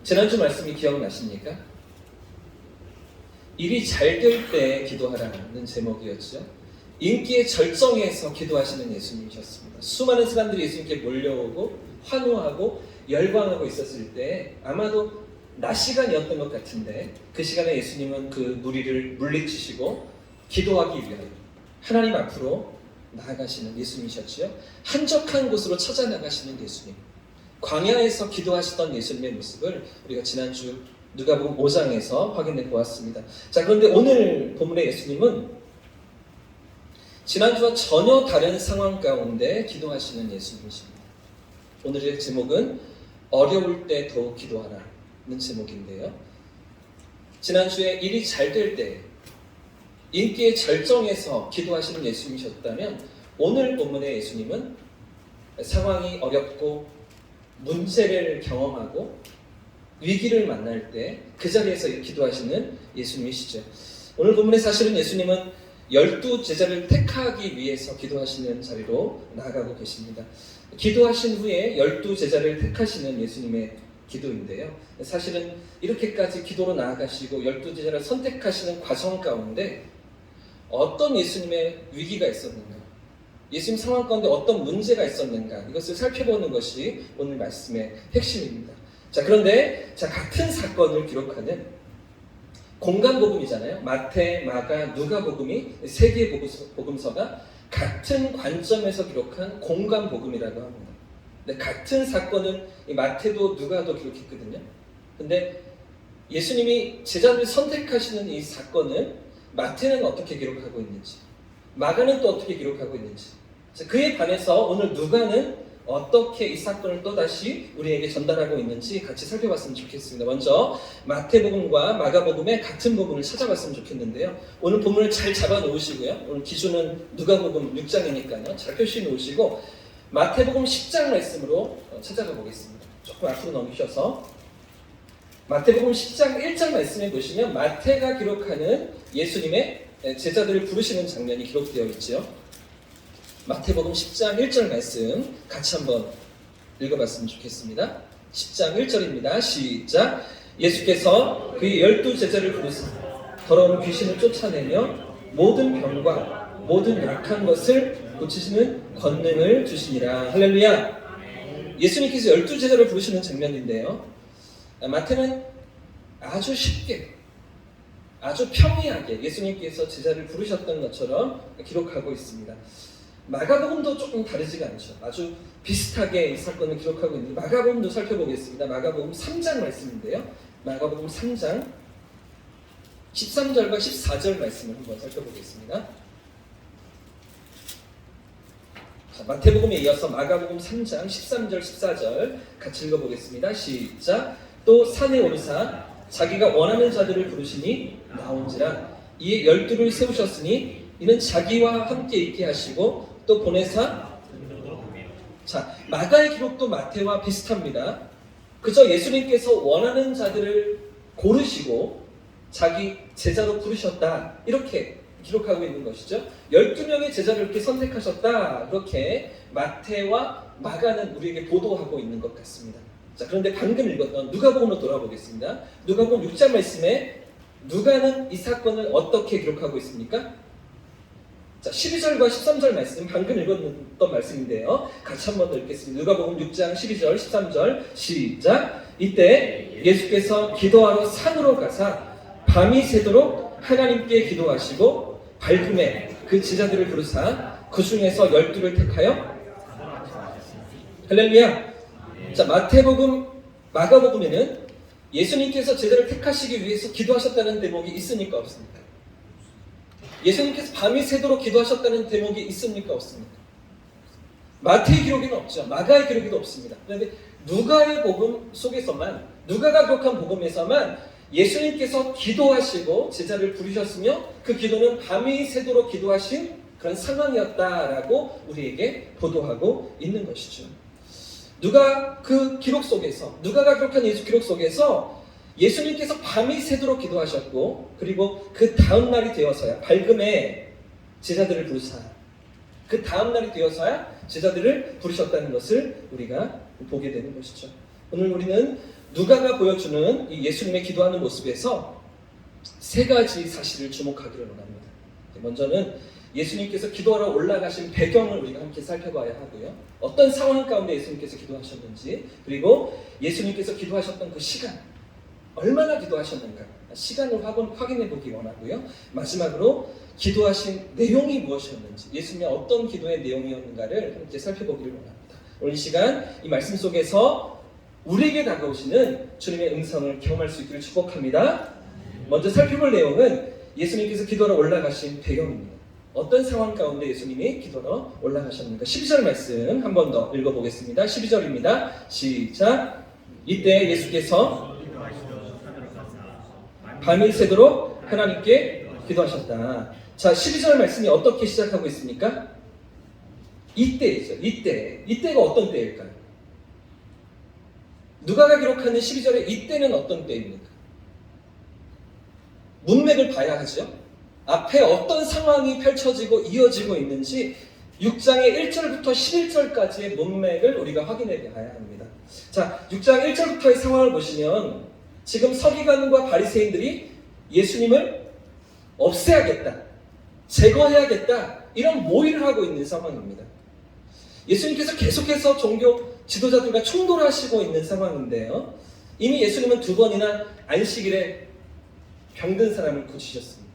지난주 말씀이 기억나십니까? 일이 잘 될 때 기도하라는 제목이었죠. 인기의 절정에서 기도하시는 예수님이셨습니다. 수많은 사람들이 예수님께 몰려오고 환호하고 열광하고 있었을 때 아마도 낮 시간이었던 것 같은데 그 시간에 예수님은 그 무리를 물리치시고 기도하기 위하여 하나님 앞으로 나아가시는 예수님이셨지요. 한적한 곳으로 찾아나가시는 예수님, 광야에서 기도하시던 예수님의 모습을 우리가 지난주 누가복음 5장에서 확인해 보았습니다. 자, 그런데 오늘 본문의 예수님은 지난주와 전혀 다른 상황 가운데 기도하시는 예수님이십니다. 오늘의 제목은 어려울 때 더욱 기도하라는 제목인데요. 지난주에 일이 잘 될 때 인기의 절정에서 기도하시는 예수님이셨다면 오늘 본문의 예수님은 상황이 어렵고 문제를 경험하고 위기를 만날 때 그 자리에서 기도하시는 예수님이시죠. 오늘 본문에 사실은 예수님은 12 제자를 택하기 위해서 기도하시는 자리로 나아가고 계십니다. 기도하신 후에 12 제자를 택하시는 예수님의 기도인데요. 사실은 이렇게까지 기도로 나아가시고 12 제자를 선택하시는 과정 가운데 어떤 예수님의 위기가 있었는가, 예수님 상황 가운데 어떤 문제가 있었는가, 이것을 살펴보는 것이 오늘 말씀의 핵심입니다. 자, 그런데 같은 사건을 기록하는 공간복음이잖아요. 마태, 마가, 누가복음이 세 개의 복음서가 같은 관점에서 기록한 공간복음이라고 합니다. 근데 같은 사건을 마태도 누가도 기록했거든요. 근데 예수님이 제자들을 선택하시는 이 사건을 마태는 어떻게 기록하고 있는지, 마가는 또 어떻게 기록하고 있는지, 그에 반해서 오늘 누가는 어떻게 이 사건을 또다시 우리에게 전달하고 있는지 같이 살펴봤으면 좋겠습니다. 먼저 마태복음과 마가복음의 같은 부분을 찾아봤으면 좋겠는데요. 오늘 본문을 잘 잡아놓으시고요. 오늘 기준은 누가복음 6장이니까요. 잘 표시해놓으시고 마태복음 10장 말씀으로 찾아가 보겠습니다. 조금 앞으로 넘기셔서 마태복음 10장 1장 말씀에 보시면 마태가 기록하는 예수님의 제자들을 부르시는 장면이 기록되어 있죠. 마태복음 10장 1절 말씀 같이 한번 읽어봤으면 좋겠습니다. 10장 1절입니다. 시작. 예수께서 그의 12 제자를 부르사 더러운 귀신을 쫓아내며 모든 병과 모든 약한 것을 고치시는 권능을 주시니라. 할렐루야. 예수님께서 12 제자를 부르시는 장면인데요. 마태는 아주 쉽게, 아주 평이하게 예수님께서 제자를 부르셨던 것처럼 기록하고 있습니다. 마가복음도 조금 다르지가 않죠. 아주 비슷하게 이 사건을 기록하고 있는데 마가복음도 살펴보겠습니다. 마가복음 3장 말씀인데요. 마가복음 3장 13절과 14절 말씀을 한번 살펴보겠습니다. 자, 마태복음에 이어서 마가복음 3장 13절 14절 같이 읽어보겠습니다. 시작. 또 산에 오르사 자기가 원하는 자들을 부르시니 나온지라. 이에 12를 세우셨으니 이는 자기와 함께 있게 하시고 또 보내사. 자, 마가의 기록도 마태와 비슷합니다. 그저 예수님께서 원하는 자들을 고르시고 자기 제자로 부르셨다, 이렇게 기록하고 있는 것이죠. 12명의 제자를 이렇게 선택하셨다, 이렇게 마태와 마가는 우리에게 보도하고 있는 것 같습니다. 자, 그런데 방금 읽었던 누가복음으로 돌아보겠습니다. 누가복음 6장 말씀에 누가는 이 사건을 어떻게 기록하고 있습니까? 자, 12절과 13절 말씀, 방금 읽었던 말씀인데요. 같이 한번 더 읽겠습니다. 누가복음 6장 12절 13절 시작. 이때 예수께서 기도하러 산으로 가사 밤이 새도록 하나님께 기도하시고 밝음에 그 제자들을 부르사 그 중에서 12를 택하여. 할렐루야. 자, 마태복음, 마가복음에는 예수님께서 제자를 택하시기 위해서 기도하셨다는 대목이 있습니까, 없습니까? 예수님께서 밤이 새도록 기도하셨다는 대목이 있습니까, 없습니까? 마태의 기록에는 없죠. 마가의 기록에도 없습니다. 그런데 누가의 복음 속에서만, 누가가 기록한 복음에서만 예수님께서 기도하시고 제자를 부르셨으며 그 기도는 밤이 새도록 기도하신 그런 상황이었다라고 우리에게 보도하고 있는 것이죠. 누가 그 기록 속에서, 누가가 기록한 예수 기록 속에서 예수님께서 밤이 새도록 기도하셨고, 그리고 그 다음 날이 되어서야 밝음에 제자들을 부르사, 그 다음 날이 되어서야 제자들을 부르셨다는 것을 우리가 보게 되는 것이죠. 오늘 우리는 누가가 보여주는 이 예수님의 기도하는 모습에서 세 가지 사실을 주목하기를 원합니다. 먼저는 예수님께서 기도하러 올라가신 배경을 우리가 함께 살펴봐야 하고요. 어떤 상황 가운데 예수님께서 기도하셨는지, 그리고 예수님께서 기도하셨던 그 시간, 얼마나 기도하셨는가, 시간을 확인해 보기 원하고요. 마지막으로 기도하신 내용이 무엇이었는지, 예수님의 어떤 기도의 내용이었는가를 함께 살펴보기를 원합니다. 오늘 이 시간 이 말씀 속에서 우리에게 다가오시는 주님의 음성을 경험할 수 있기를 축복합니다. 먼저 살펴볼 내용은 예수님께서 기도하러 올라가신 배경입니다. 어떤 상황 가운데 예수님이 기도하러 올라가셨는가? 12절 말씀 한 번 더 읽어보겠습니다. 12절입니다. 시작. 이때 예수께서 밤이 새도록 하나님께 기도하셨다. 자, 12절 말씀이 어떻게 시작하고 있습니까? 이때이죠. 이때가 어떤 때일까요? 누가가 기록하는 12절의 이때는 어떤 때입니까? 문맥을 봐야 하죠. 앞에 어떤 상황이 펼쳐지고 이어지고 있는지 6장의 1절부터 11절까지의 문맥을 우리가 확인해 봐야 합니다. 자, 6장 1절부터의 상황을 보시면 지금 서기관과 바리새인들이 예수님을 없애야겠다, 제거해야겠다, 이런 모의를 하고 있는 상황입니다. 예수님께서 계속해서 종교 지도자들과 충돌하시고 있는 상황인데요. 이미 예수님은 2번이나 안식일에 병든 사람을 고치셨습니다.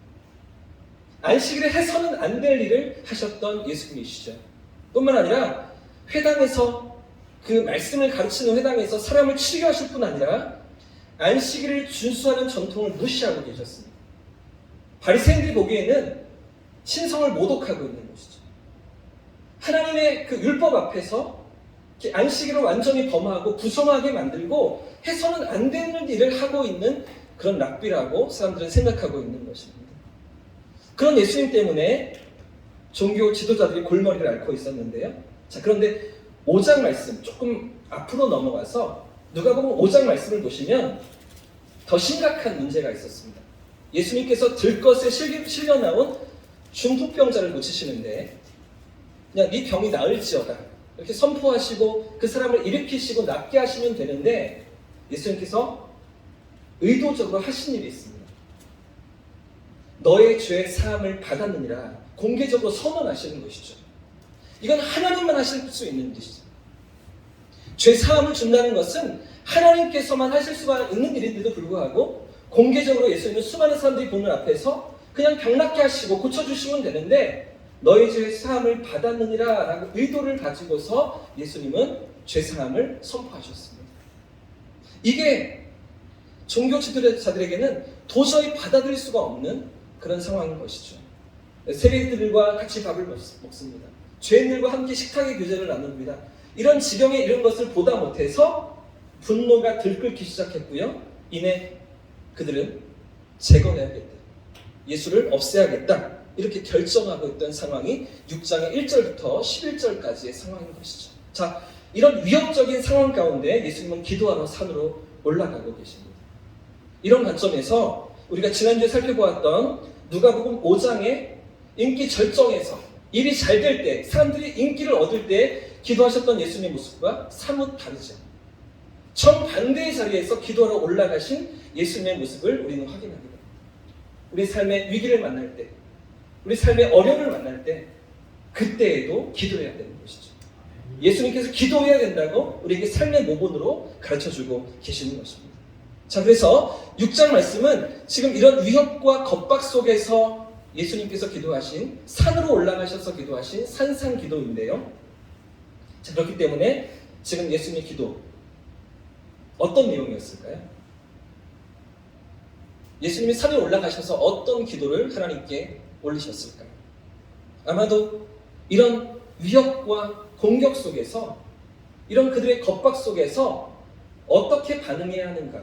안식일에 해서는 안 될 일을 하셨던 예수님이시죠. 뿐만 아니라 회당에서, 그 말씀을 가르치는 회당에서 사람을 치료하실 뿐 아니라 안식일을 준수하는 전통을 무시하고 계셨습니다. 바리새인들이 보기에는 신성을 모독하고 있는 것이죠. 하나님의 그 율법 앞에서 안식일을 완전히 범하고 부정하게 만들고 해서는 안 되는 일을 하고 있는 그런 랍비라고 사람들은 생각하고 있는 것입니다. 그런 예수님 때문에 종교 지도자들이 골머리를 앓고 있었는데요. 자, 그런데 5장 말씀 조금 앞으로 넘어가서 누가복음 5장 말씀을 보시면 더 심각한 문제가 있었습니다. 예수님께서 들것에 실려 나온 중풍병자를 고치시는데 그냥 네 병이 나을지어다 이렇게 선포하시고 그 사람을 일으키시고 낫게 하시면 되는데 예수님께서 의도적으로 하신 일이 있습니다. 너의 죄 사함을 받았느니라 공개적으로 선언하시는 것이죠. 이건 하나님만 하실 수 있는 일이죠. 죄 사함을 준다는 것은 하나님께서만 하실 수가 있는 일인데도 불구하고 공개적으로 예수님은 수많은 사람들이 보는 앞에서 그냥 병 낫게 하시고 고쳐주시면 되는데 너의 죄 사함을 받았느니라 라고 의도를 가지고서 예수님은 죄 사함을 선포하셨습니다. 이게 종교 지도자들에게는 도저히 받아들일 수가 없는 그런 상황인 것이죠. 세리들과 같이 밥을 먹습니다. 죄인들과 함께 식탁의 교제를 나눕니다. 이런 지경에 이른 것을 보다 못해서 분노가 들끓기 시작했고요. 이내 그들은 제거해야겠다, 예수를 없애야겠다 이렇게 결정하고 있던 상황이 6장의 1절부터 11절까지의 상황인 것이죠. 자, 이런 위협적인 상황 가운데 예수님은 기도하러 산으로 올라가고 계십니다. 이런 관점에서 우리가 지난주에 살펴보았던 누가복음 5장의 인기 절정에서 일이 잘 될 때, 사람들이 인기를 얻을 때 기도하셨던 예수님의 모습과 사뭇 다르죠. 정반대의 자리에서 기도하러 올라가신 예수님의 모습을 우리는 확인합니다. 우리 삶의 위기를 만날 때, 우리 삶의 어려움을 만날 때, 그때에도 기도해야 되는 것이죠. 예수님께서 기도해야 된다고 우리에게 삶의 모본으로 가르쳐주고 계시는 것입니다. 자, 그래서 6장 말씀은 지금 이런 위협과 겁박 속에서 예수님께서 기도하신, 산으로 올라가셔서 기도하신 산상 기도인데요. 자, 그렇기 때문에 지금 예수님의 기도 어떤 내용이었을까요? 예수님이 산에 올라가셔서 어떤 기도를 하나님께 올리셨을까요? 아마도 이런 위협과 공격 속에서, 이런 그들의 겁박 속에서 어떻게 반응해야 하는가,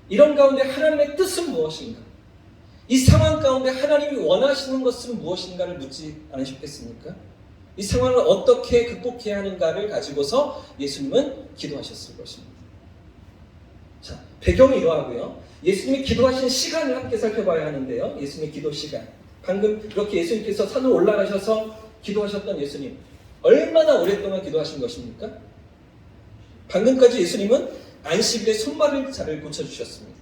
이런 가운데 하나님의 뜻은 무엇인가, 이 상황 가운데 하나님이 원하시는 것은 무엇인가를 묻지 않으셨겠습니까? 이 상황을 어떻게 극복해야 하는가를 가지고서 예수님은 기도하셨을 것입니다. 자, 배경이 이러하고요. 예수님이 기도하신 시간을 함께 살펴봐야 하는데요. 예수님의 기도 시간. 방금 이렇게 예수님께서 산으로 올라가셔서 기도하셨던 예수님, 얼마나 오랫동안 기도하신 것입니까? 방금까지 예수님은 안식일에 손마를 잘 고쳐주셨습니다.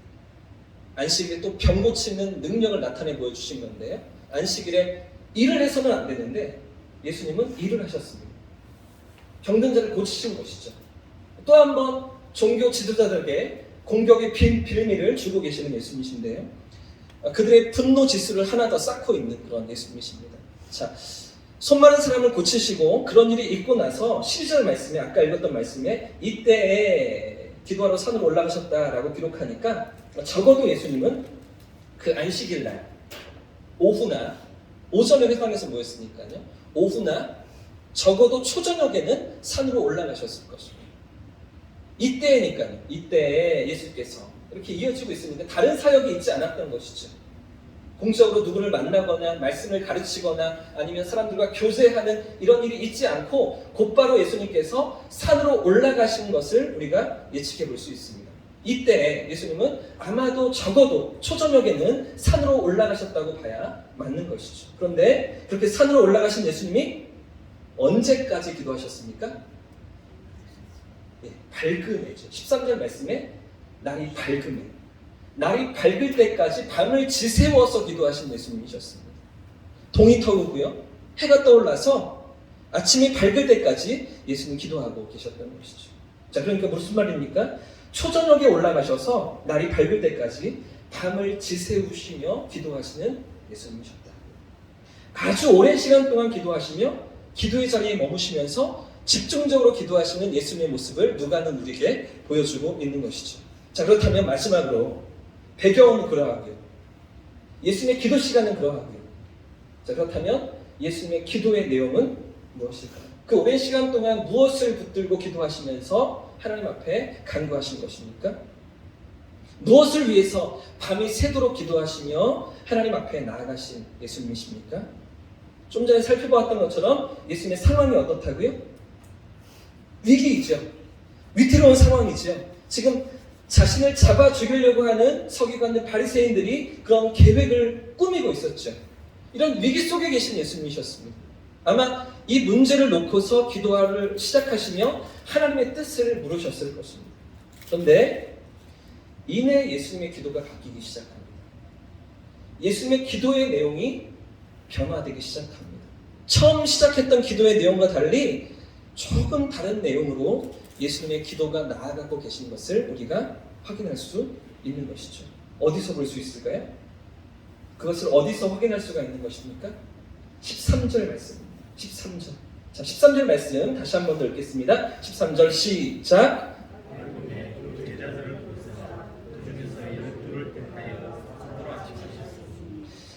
안식일에 또 병 고치는 능력을 나타내 보여주신 건데요. 안식일에 일을 해서는 안 되는데 예수님은 일을 하셨습니다. 병든 자를 고치신 것이죠. 또 한 번 종교 지도자들에게 공격의 빌미를 주고 계시는 예수님이신데요. 그들의 분노 지수를 하나 더 쌓고 있는 그런 예수님이십니다. 자, 손 마른 사람을 고치시고 그런 일이 있고 나서 12절 말씀에 아까 읽었던 말씀에 이때에 기도하러 산으로 올라가셨다라고 기록하니까 적어도 예수님은 그 안식일 날 오후나 오전에 회당에서 모였으니까요. 오후나 적어도 초저녁에는 산으로 올라가셨을 것입니다. 이때니까요. 이때에 예수께서 이렇게 이어지고 있으니까 다른 사역이 있지 않았던 것이죠. 공적으로 누구를 만나거나 말씀을 가르치거나 아니면 사람들과 교제하는 이런 일이 있지 않고 곧바로 예수님께서 산으로 올라가신 것을 우리가 예측해 볼 수 있습니다. 이때 예수님은 아마도 적어도 초저녁에는 산으로 올라가셨다고 봐야 맞는 것이죠. 그런데 그렇게 산으로 올라가신 예수님이 언제까지 기도하셨습니까? 밝은 해죠. 13절 말씀에 날이 밝음에 날이 밝을 때까지 밤을 지새워서 기도하신 예수님이셨습니다. 동이 터오고요. 해가 떠올라서 아침이 밝을 때까지 예수님 기도하고 계셨던 것이죠. 자, 그러니까 무슨 말입니까? 초저녁에 올라가셔서 날이 밝을 때까지 밤을 지새우시며 기도하시는 예수님이셨다. 아주 오랜 시간 동안 기도하시며 기도의 자리에 머무시면서 집중적으로 기도하시는 예수님의 모습을 누가는 우리에게 보여주고 있는 것이죠. 자, 그렇다면 마지막으로 배경은 그러하고요. 예수님의 기도 시간은 그러하고요. 자, 그렇다면 예수님의 기도의 내용은 무엇일까요? 그 오랜 시간 동안 무엇을 붙들고 기도하시면서 하나님 앞에 간구하신 것입니까? 무엇을 위해서 밤이 새도록 기도하시며 하나님 앞에 나아가신 예수님이십니까? 좀 전에 살펴보았던 것처럼 예수님의 상황이 어떻다고요? 위기이죠. 위태로운 상황이죠. 지금 자신을 잡아 죽이려고 하는 서기관들 바리새인들이 그런 계획을 꾸미고 있었죠. 이런 위기 속에 계신 예수님이셨습니다. 아마 이 문제를 놓고서 기도를 시작하시며 하나님의 뜻을 물으셨을 것입니다. 그런데 이내 예수님의 기도가 바뀌기 시작합니다. 예수님의 기도의 내용이 변화되기 시작합니다. 처음 시작했던 기도의 내용과 달리 조금 다른 내용으로 예수님의 기도가 나아가고 계신 것을 우리가 확인할 수 있는 것이죠. 어디서 볼 수 있을까요? 그것을 어디서 확인할 수가 있는 것입니까? 13절 말씀입니다. 13절. 자, 13절 말씀 다시 한 번 더 읽겠습니다. 13절 시작.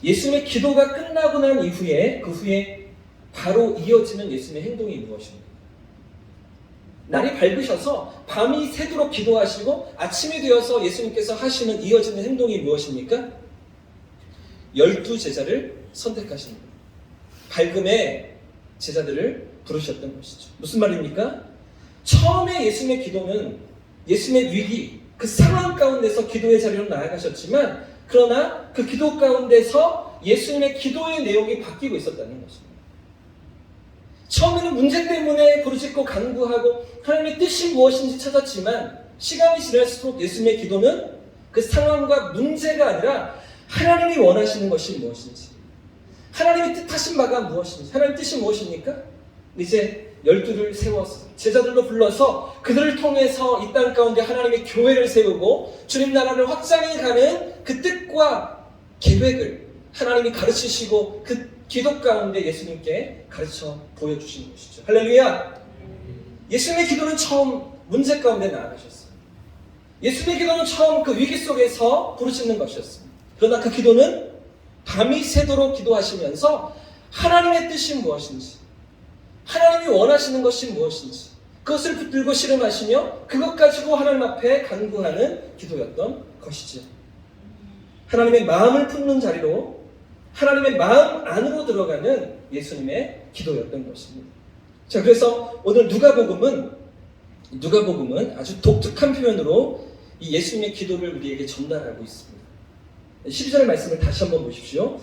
예수님의 기도가 끝나고 난 이후에 그 후에 바로 이어지는 예수님의 행동이 무엇입니까? 날이 밝으셔서 밤이 새도록 기도하시고 아침이 되어서 예수님께서 하시는 이어지는 행동이 무엇입니까? 12제자를 선택하십니다. 밝음에 제자들을 부르셨던 것이죠. 무슨 말입니까? 처음에 예수님의 기도는 예수님의 위기, 그 상황 가운데서 기도의 자리로 나아가셨지만 그러나 그 기도 가운데서 예수님의 기도의 내용이 바뀌고 있었다는 것입니다. 처음에는 문제 때문에 부르짖고 간구하고 하나님의 뜻이 무엇인지 찾았지만 시간이 지날수록 예수님의 기도는 그 상황과 문제가 아니라 하나님이 원하시는 것이 무엇인지, 하나님이 뜻하신 바가 무엇인지, 하나님의 뜻이 무엇입니까? 이제 12를 세워서 제자들로 불러서 그들을 통해서 이 땅 가운데 하나님의 교회를 세우고 주님 나라를 확장해가는 그 뜻과 계획을 하나님이 가르치시고 그 기도 가운데 예수님께 가르쳐 보여주신 것이죠. 할렐루야! 예수님의 기도는 처음 문제 가운데 나아가셨어요. 예수님의 기도는 처음 그 위기 속에서 부르짖는 것이었습니다. 그러나 그 기도는 밤이 새도록 기도하시면서 하나님의 뜻이 무엇인지, 하나님이 원하시는 것이 무엇인지 그것을 붙들고 씨름하시며 그것 가지고 하나님 앞에 간구하는 기도였던 것이죠. 하나님의 마음을 품는 자리로 하나님의 마음 안으로 들어가는 예수님의 기도였던 것입니다. 자, 그래서 오늘 누가복음은 아주 독특한 표현으로 이 예수님의 기도를 우리에게 전달하고 있습니다. 12절 말씀을 다시 한번 보십시오.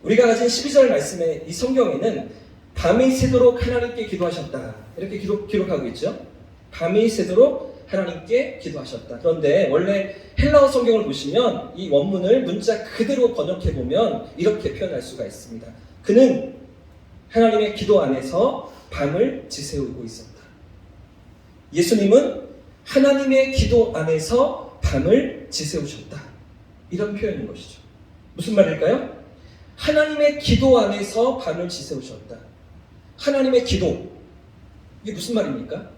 우리가 가진 12절 말씀의 이 성경에는 밤이 새도록 하나님께 기도하셨다 이렇게 기록하고 있죠. 밤이 새도록 하나님께 기도하셨다. 그런데 원래 헬라어 성경을 보시면 이 원문을 문자 그대로 번역해 보면 이렇게 표현할 수가 있습니다. 그는 하나님의 기도 안에서 밤을 지새우고 있었다. 예수님은 하나님의 기도 안에서 밤을 지새우셨다. 이런 표현인 것이죠. 무슨 말일까요? 하나님의 기도 안에서 밤을 지새우셨다. 하나님의 기도. 이게 무슨 말입니까?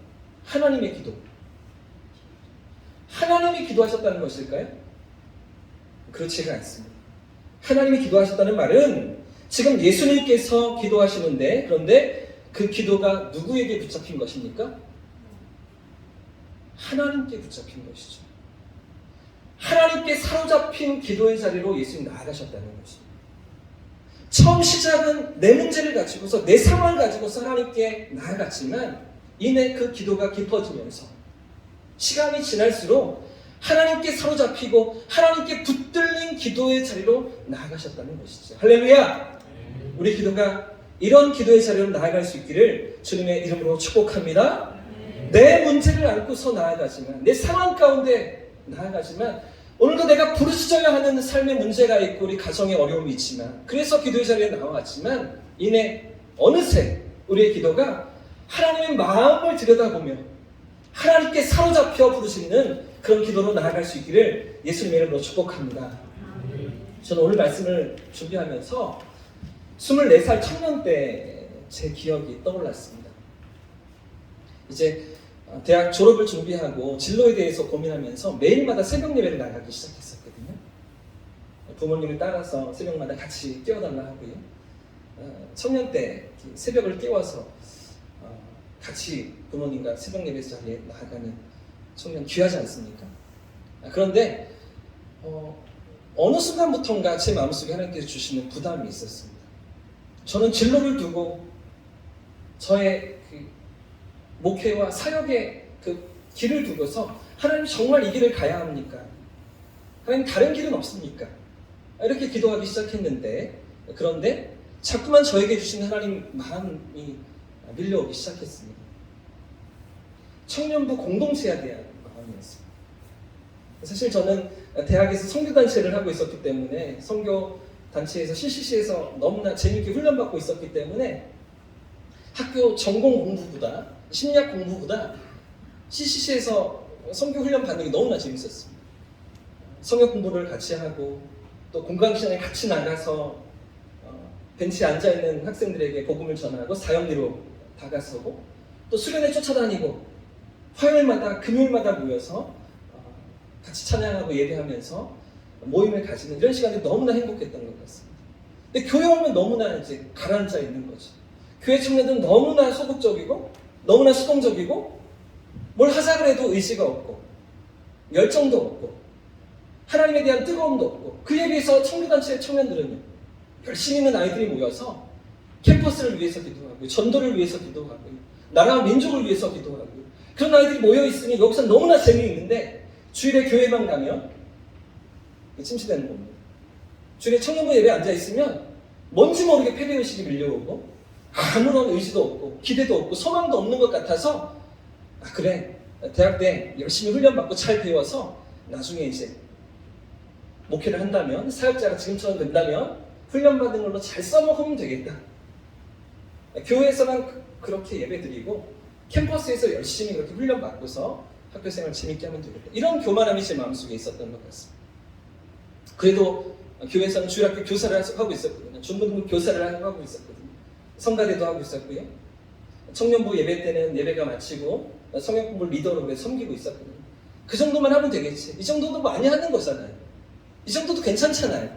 하나님의 기도. 하나님이 기도하셨다는 것일까요? 그렇지가 않습니다. 하나님이 기도하셨다는 말은 지금 예수님께서 기도하시는데, 그런데 그 기도가 누구에게 붙잡힌 것입니까? 하나님께 붙잡힌 것이죠. 하나님께 사로잡힌 기도의 자리로 예수님 나아가셨다는 것입니다. 처음 시작은 내 문제를 가지고서, 내 상황을 가지고서 하나님께 나아갔지만 이내 그 기도가 깊어지면서 시간이 지날수록 하나님께 사로잡히고 하나님께 붙들린 기도의 자리로 나아가셨다는 것이죠. 할렐루야! 우리 기도가 이런 기도의 자리로 나아갈 수 있기를 주님의 이름으로 축복합니다. 내 문제를 안고서 나아가지만, 내 상황 가운데 나아가지만, 오늘도 내가 부르짖어야 하는 삶의 문제가 있고 우리 가정에 어려움이 있지만, 그래서 기도의 자리에 나와왔지만 이내 어느새 우리의 기도가 하나님의 마음을 들여다보며 하나님께 사로잡혀 부르짖는 그런 기도로 나아갈 수 있기를 예수님의 이름으로 축복합니다. 저는 오늘 말씀을 준비하면서 24살 청년 때 제 기억이 떠올랐습니다. 이제 대학 졸업을 준비하고 진로에 대해서 고민하면서 매일마다 새벽 예배를 나가기 시작했었거든요. 부모님을 따라서 새벽마다 같이 깨워달라 하고요. 청년 때 새벽을 깨워서 같이 부모님과 새벽 예배 자리에 나아가는 청년 귀하지 않습니까? 그런데 어느 순간부터인가 제 마음속에 하나님께서 주시는 부담이 있었습니다. 저는 진로를 두고 저의 그 목회와 사역의 그 길을 두고서 하나님 정말 이 길을 가야 합니까? 하나님 다른 길은 없습니까? 이렇게 기도하기 시작했는데, 그런데 자꾸만 저에게 주신 하나님 마음이 밀려오기 시작했습니다. 청년부 공동체에 대한 마음이었습니다. 사실 저는 대학에서 선교단체를 하고 있었기 때문에, 선교단체에서 CCC에서 너무나 재미있게 훈련받고 있었기 때문에 학교 전공 공부보다, 심리학 공부보다 CCC에서 선교 훈련 받는 게 너무나 재밌었습니다. 성역 공부를 같이 하고 또 공강 시간에 같이 나가서 벤치에 앉아있는 학생들에게 복음을 전하고 사형리로 다가서고, 또 수련회 쫓아다니고 화요일마다 금요일마다 모여서 같이 찬양하고 예배하면서 모임을 가지는 이런 시간이 너무나 행복했던 것 같습니다. 근데 교회 오면 너무나 이제 가라앉아 있는 거죠. 교회 청년들은 너무나 소극적이고 너무나 수동적이고 뭘 하자 그래도 의지가 없고 열정도 없고 하나님에 대한 뜨거움도 없고, 그에 비해서 청교단체 청년들은요, 열심히 있는 아이들이 모여서 캠퍼스를 위해서 기도하고 전도를 위해서 기도하고 나라와 민족을 위해서 기도하고, 그런 아이들이 모여있으니 여기서 너무나 재미있는데 주일에 교회만 가면 침체되는 겁니다. 주일에 청년부 예배에 앉아있으면 뭔지 모르게 패배의식이 밀려오고 아무런 의지도 없고 기대도 없고 소망도 없는 것 같아서, 그래, 대학 때 열심히 훈련받고 잘 배워서 나중에 이제 목회를 한다면, 사역자가 지금처럼 된다면 훈련받은 걸로 잘 써먹으면 되겠다. 교회에서만 그렇게 예배드리고 캠퍼스에서 열심히 그렇게 훈련받고서 학교생활 재밌게 하면 되겠다. 이런 교만함이 제 마음속에 있었던 것 같습니다. 그래도 교회에서는 주일학교 교사를 하고 있었거든요. 중고등부 교사를 하고 있었거든요. 성가대도 하고 있었고요. 청년부 예배 때는 예배가 마치고 성역공부 리더로 섬기고 있었거든요. 그 정도만 하면 되겠지. 이 정도도 많이 하는 거잖아요. 이 정도도 괜찮잖아요.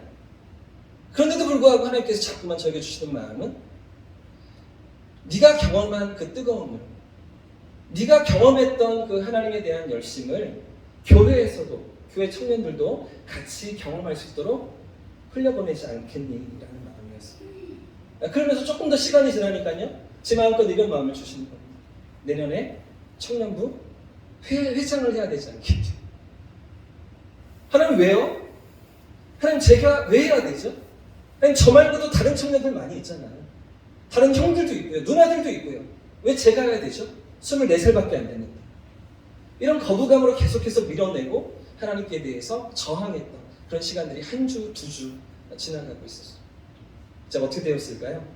그런데도 불구하고 하나님께서 자꾸만 저에게 주시는 마음은, 네가 경험한 그 뜨거움을, 네가 경험했던 그 하나님에 대한 열심을 교회에서도, 교회 청년들도 같이 경험할 수 있도록 흘려보내지 않겠니? 라는 마음이었습니다. 그러면서 조금 더 시간이 지나니까요, 제 마음껏 이런 마음을 주시는 겁니다. 내년에 청년부 회장을 해야 되지 않겠죠? 하나님 왜요? 하나님 제가 왜 해야 되죠? 하나님 저 말고도 다른 청년들 많이 있잖아요. 다른 형들도 있고요. 누나들도 있고요. 왜 제가 해야 되죠? 24살밖에 안 됐는데. 이런 거부감으로 계속해서 밀어내고 하나님께 대해서 저항했던 그런 시간들이 한 주, 두 주 지나가고 있었어요. 제가 어떻게 되었을까요?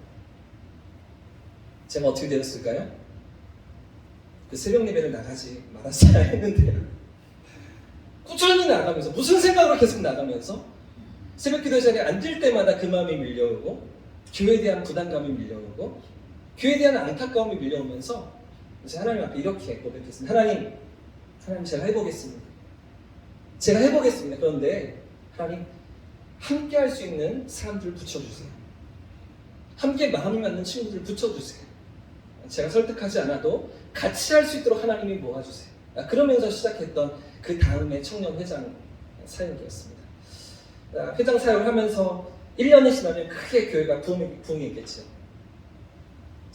그 새벽 예배를 나가지 말았어야 했는데요. 꾸준히 나가면서 무슨 생각으로 계속 나가면서 새벽 기도 자리에 앉을 때마다 그 마음이 밀려오고 교회에 대한 부담감이 밀려오고 교회에 대한 안타까움이 밀려오면서 이제 하나님 앞에 이렇게 고백했습니다. 하나님 제가 해보겠습니다. 그런데 하나님 함께 할 수 있는 사람들을 붙여주세요. 함께 마음이 맞는 친구들을 붙여주세요. 제가 설득하지 않아도 같이 할 수 있도록 하나님이 모아주세요. 그러면서 시작했던 그 다음에 청년 회장 사역이었습니다. 회장 사역을 하면서 1년이 지나면 크게 교회가 부흥했겠죠.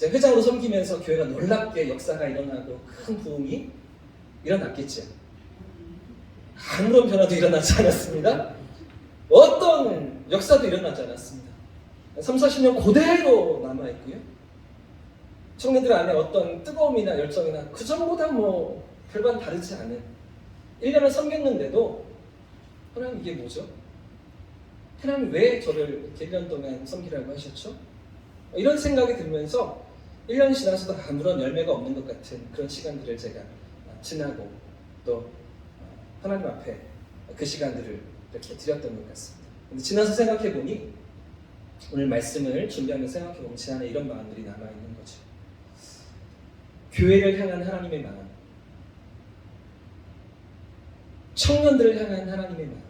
회장으로 섬기면서 교회가 놀랍게 역사가 일어나고 큰 부흥이 일어났겠죠. 아무런 변화도 일어나지 않았습니다. 어떤 역사도 일어나지 않았습니다. 30-40년 그대로 남아있고요. 청년들 안에 어떤 뜨거움이나 열정이나 그 전보다 별반 다르지 않은 1년을 섬겼는데도 하나님 이게 뭐죠? 하나님 왜 저를 이렇게 1년 동안 섬기라고 하셨죠? 이런 생각이 들면서 1년이 지나서도 아무런 열매가 없는 것 같은 그런 시간들을 제가 지나고 또 하나님 앞에 그 시간들을 이렇게 드렸던 것 같습니다. 근데 지나서 생각해보니 오늘 말씀을 준비하면서 생각해보면 제 안에 이런 마음들이 남아있는 거죠. 교회를 향한 하나님의 마음, 청년들을 향한 하나님의 마음,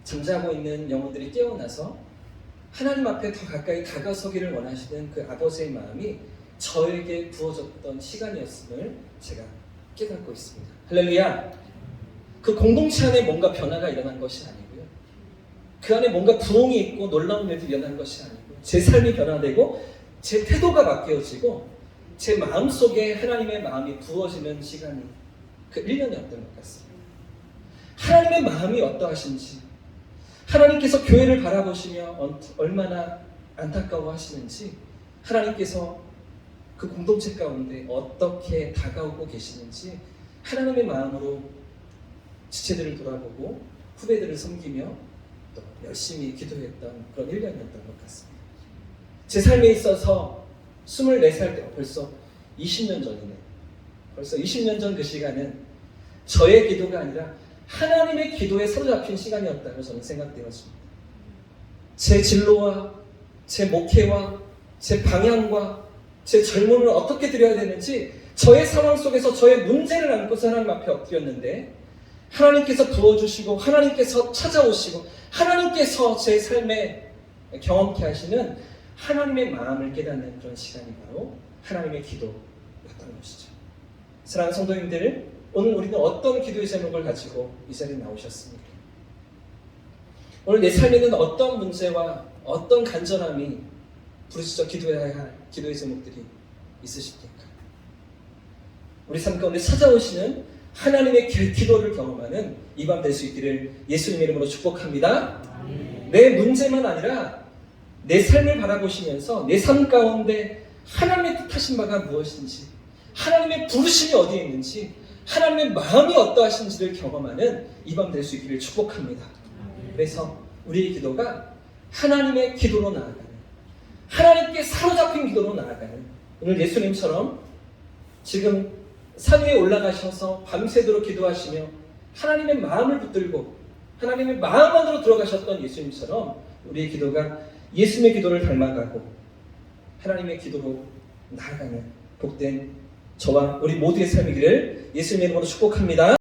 잠자고 있는 영혼들이 깨어나서 하나님 앞에 더 가까이 다가서기를 원하시는 그 아버지의 마음이 저에게 부어졌던 시간이었음을 제가 깨닫고 있습니다. 할렐루야! 그 공동체 안에 뭔가 변화가 일어난 것이 아니고요. 그 안에 뭔가 부흥이 있고 놀라운 일들이 일어난 것이 아니고 제 삶이 변화되고 제 태도가 바뀌어지고 제 마음속에 하나님의 마음이 부어지는 시간이 그 1년이었던 것 같습니다. 하나님의 마음이 어떠하신지, 하나님께서 교회를 바라보시며 얼마나 안타까워하시는지, 하나님께서 그 공동체 가운데 어떻게 다가오고 계시는지 하나님의 마음으로 지체들을 돌아보고 후배들을 섬기며 또 열심히 기도했던 그런 1년이었던 것 같습니다. 제 삶에 있어서 24살 때 벌써 20년 전이네요. 벌써 20년 전 그 시간은 저의 기도가 아니라 하나님의 기도에 사로잡힌 시간이었다고 저는 생각되었습니다. 제 진로와 제 목회와 제 방향과 제 젊음을 어떻게 드려야 되는지 저의 상황 속에서 저의 문제를 안고서 하나님 앞에 엎드렸는데 하나님께서 부어주시고 하나님께서 찾아오시고 하나님께서 제 삶에 경험케 하시는 하나님의 마음을 깨닫는 그런 시간이 바로 하나님의 기도였던 것이죠. 사랑하는 성도님들, 오늘 우리는 어떤 기도의 제목을 가지고 이 자리에 나오셨습니까? 오늘 내 삶에는 어떤 문제와 어떤 간절함이 부르짖어 기도해야 할 기도의 제목들이 있으십니까? 우리 삶 가운데 찾아오시는 하나님의 기도를 경험하는 이 밤 될 수 있기를 예수님 이름으로 축복합니다. 내 문제만 아니라 내 삶을 바라보시면서 내 삶 가운데 하나님의 뜻하신 바가 무엇인지, 하나님의 부르심이 어디에 있는지, 하나님의 마음이 어떠하신지를 경험하는 이 밤 될 수 있기를 축복합니다. 그래서 우리의 기도가 하나님의 기도로 나아가는, 하나님께 사로잡힌 기도로 나아가는, 오늘 예수님처럼 지금 산 위에 올라가셔서 밤새도록 기도하시며 하나님의 마음을 붙들고 하나님의 마음 안으로 들어가셨던 예수님처럼 우리의 기도가 예수님의 기도를 닮아가고 하나님의 기도로 나아가는 복된 저와 우리 모두의 삶이기를 예수님의 이름으로 축복합니다.